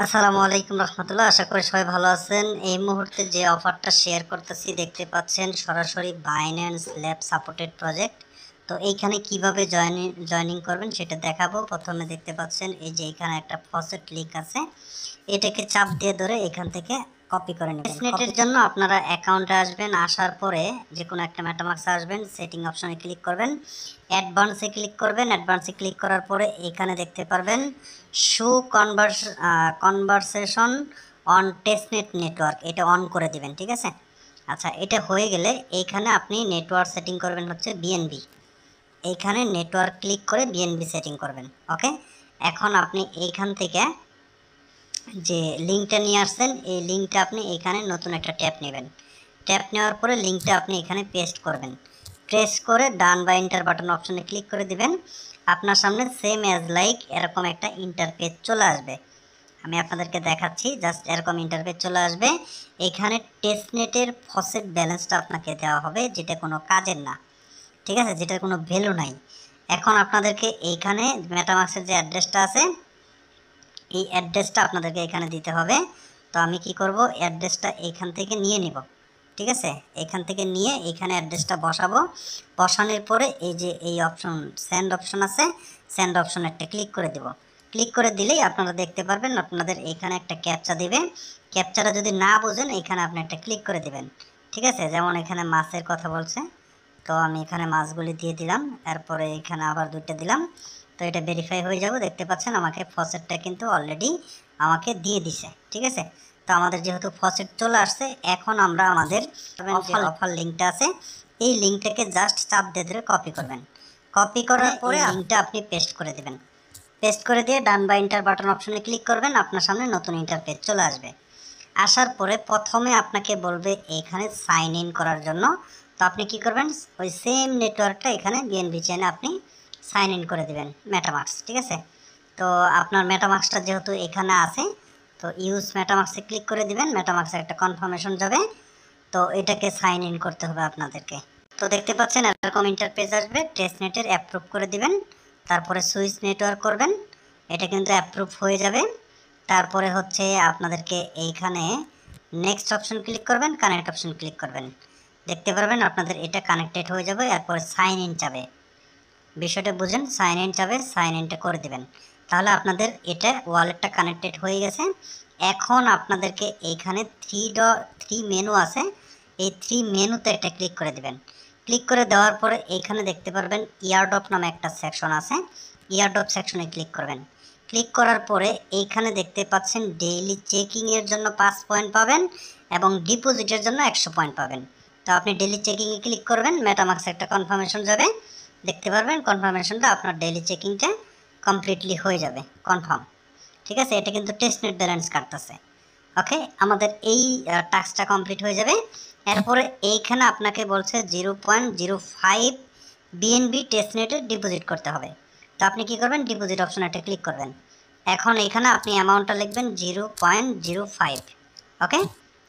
আসসালামু আলাইকুম রহমতুল্লাহ। আশা করি সবাই ভালো আছেন। এই মুহূর্তে যে অফারটা শেয়ার করতেছি দেখতে পাচ্ছেন, সরাসরি বাইন্যান্স ল্যাব সাপোর্টেড প্রজেক্ট। তো এইখানে কিভাবে জয়নিং করবেন সেটা দেখাবো। প্রথমে দেখতে পাচ্ছেন এই যে এখানে একটা ফসেট লিংক আছে, এটাকে চাপ দিয়ে ধরে এখান থেকে কপি করে নেবেন। নেটের জন্য আপনারা অ্যাকাউন্টে আসবেন, আসার পরে যে কোনো একটা মেটামার্কসে আসবেন, সেটিং অপশনে ক্লিক করবেন, অ্যাডভান্সে ক্লিক করবেন। অ্যাডভান্সে ক্লিক করার পরে এখানে দেখতে পারবেন show conversation on testnet network, এটা অন করে দিবেন। ঠিক আছে, আচ্ছা, এটা হয়ে গেলে এইখানে আপনি নেটওয়ার্ক সেটিং করবেন হচ্ছে বিএনবি। এইখানে নেটওয়ার্ক ক্লিক করে বিএনবি সেটিং করবেন। ওকে, এখন আপনি এইখান থেকে যে লিঙ্কটা নিয়ে আসছেন, এই লিঙ্কটা আপনি এখানে নতুন একটা ট্যাপ নেবেন। ট্যাপ নেওয়ার পরে লিঙ্কটা আপনি এখানে পেস্ট করবেন। প্রেস করে ডান বা ইন্টার বাটন অপশনে ক্লিক করে দিবেন। আপনার সামনে সেম অ্যাজ লাইক এরকম একটা ইন্টারফেস চলে আসবে। আমি আপনাদেরকে দেখাচ্ছি, জাস্ট এরকম ইন্টারফেস চলে আসবে। এখানে টেস্টনেটের ফসেট ব্যালেন্সটা আপনাকে দেওয়া হবে, যেটা কোনো কাজের না। ঠিক আছে, যেটার কোনো ভ্যালু নাই। এখন আপনাদেরকে এইখানে মেটামাক্সের যে অ্যাড্রেসটা আছে, এই অ্যাড্রেসটা আপনাদেরকে এখানে দিতে হবে। তো আমি কি করব, অ্যাড্রেসটা এইখান থেকে নিয়ে নিব। ঠিক আছে, এখান থেকে নিয়ে এখানে অ্যাড্রেসটা বসাবো। বসানোর পরে এই যে এই অপশন সেন্ড অপশন আছে, সেন্ড অপশন একটা ক্লিক করে দেব। ক্লিক করে দিলেই আপনারা দেখতে পারবেন আপনাদের এখানে একটা ক্যাপচা দিবে। ক্যাপচাটা যদি না বোঝেন এখানে আপনি একটা ক্লিক করে দিবেন। ঠিক আছে, যেমন এখানে মাছের কথা বলছে, তো আমি এখানে মাছগুলি দিয়ে দিলাম, এরপরে এখানে আবার দুইটা দিলাম। তো এটা ভেরিফাই হয়ে যাবে। দেখতে পাচ্ছেন আমাকে ফসেটটা কিন্তু অলরেডি আমাকে দিয়ে দিছে। ঠিক আছে, তো আমাদের যেহেতু ফসেট চলে আসছে, এখন আমরা আমাদের অফার লিঙ্কটা আছে, এই লিঙ্কটাকে জাস্ট চাপ দিয়ে ধরে কপি করবেন। কপি করার পরে লিঙ্কটা আপনি পেস্ট করে দেবেন। পেস্ট করে দিয়ে ডান বা ইন্টার বাটন অপশনে ক্লিক করবেন। আপনার সামনে নতুন ইন্টারফেস চলে আসবে। আসার পরে প্রথমে আপনাকে বলবে এখানে সাইন ইন করার জন্য। তো আপনি কি করবেন, ওই সেম নেটওয়ার্কটা এখানে বিএনবি চেনে আপনি সাইন ইন করে দেবেন মেটামার্কস। ঠিক আছে, তো আপনার মেটামার্কসটা যেহেতু এখানে আছে, তো ইউজ মেটামার্কসে ক্লিক করে দিবেন। মেটামার্কসে একটা কনফার্মেশন যাবে, তো এটাকে সাইন ইন করতে হবে আপনাদেরকে। তো দেখতে পাচ্ছেন এরকম ইন্টারফেস আসবে, টেস্টনেটের অ্যাপ্রুভ করে দিবেন, তারপরে সুইচ নেটওয়ার্ক করবেন, এটা কিন্তু অ্যাপ্রুভ হয়ে যাবে। তারপরে হচ্ছে আপনাদেরকে এইখানে নেক্সট অপশন ক্লিক করবেন, কানেক্ট অপশন ক্লিক করবেন। দেখতে পারবেন আপনাদের এটা কানেক্টেড হয়ে যাবে। এরপরে সাইন ইন চাবে, বিষয়টা বুঝেন, সাইন ইন চাবে, সাইন ইনটা করে দিবেন। তাহলে আপনাদের এটা ওয়ালেটটা কানেক্টেড হয়ে গেছে। এখন আপনাদেরকে এইখানে থ্রি মেনু আছে, এই থ্রি মেনুতে একটা ক্লিক করে দিবেন। ক্লিক করে দেওয়ার পরে এইখানে দেখতে পারবেন ইয়ারড্রপ নামে একটা সেকশন আছে, ইয়ারড্রপ সেকশনে ক্লিক করবেন। ক্লিক করার পরে এইখানে দেখতে পাচ্ছেন ডেইলি চেকিংয়ের জন্য 5 পয়েন্ট পাবেন এবং ডিপোজিটের জন্য 100 পয়েন্ট পাবেন। তো আপনি ডেইলি চেকিংয়ে ক্লিক করবেন, মেটামার্কসে একটা কনফার্মেশন যাবে। দেখতে পারবেন কনফার্মেশনটা আপনার ডেইলি চেকিংটা কমপ্লিটলি হয়ে যাবে, কনফার্ম। ঠিক আছে, এটা কিন্তু টেস্টনেট ব্যালেন্স কাটতেছে। ওকে, আমাদের এই টাস্কটা কমপ্লিট হয়ে যাবে। এরপরে এইখানে আপনাকে বলছে 0.05 বিএনবি টেস্টনেটে ডিপোজিট করতে হবে। তো আপনি কি করবেন, ডিপোজিট অপশন একটা ক্লিক করবেন। এখন এখানে আপনি অ্যামাউন্টটা লিখবেন 0.05। ওকে,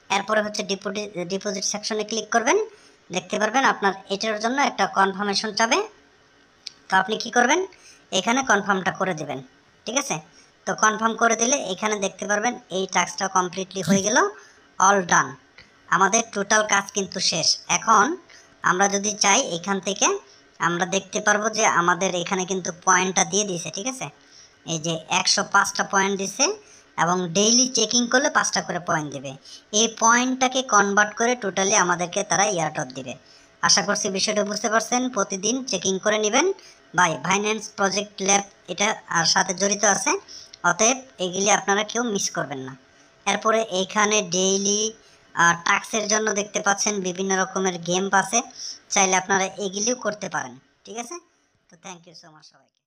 এরপরে হচ্ছে ডিপোজিট সেকশনে ক্লিক করবেন। দেখতে পারবেন আপনার এটার জন্য একটা কনফার্মেশন চাবে। তো আপনি কি করবেন, এখানে কনফার্মটা করে দিবেন। ঠিক আছে, তো কনফার্ম করে দিলে এখানে দেখতে পারবেন এই টাস্কটা কমপ্লিটলি হয়ে গেল, অল ডান। আমাদের টোটাল কাজ কিন্তু শেষ। এখন আমরা যদি চাই এখান থেকে আমরা দেখতে পারবো যে আমাদের এখানে কিন্তু পয়েন্টটা দিয়ে দিয়েছে। ঠিক আছে, এই যে 105টা পয়েন্ট দিছে এবং ডেইলি চেকিং করলে 5টা করে পয়েন্ট দেবে। এই পয়েন্টটাকে কনভার্ট করে টোটালি আমাদেরকে তারা ইয়ারড্রপ দিবে। আশা করছি বিষয়টা বুঝতে পারছেন। প্রতিদিন চেকিং করে নেবেন। বাই বাইন্যান্স প্রজেক্ট ল্যাব এটা আর সাথে জড়িত আছে, অতএব এগুলি আপনারা কেউ মিস করবেন না। এরপরে এইখানে ডেইলি টাস্কের জন্য দেখতে পাচ্ছেন বিভিন্ন রকমের গেম আছে, চাইলে আপনারা এগুলিও করতে পারেন। ঠিক আছে, তো থ্যাংক ইউ সো মাচ সবাইকে।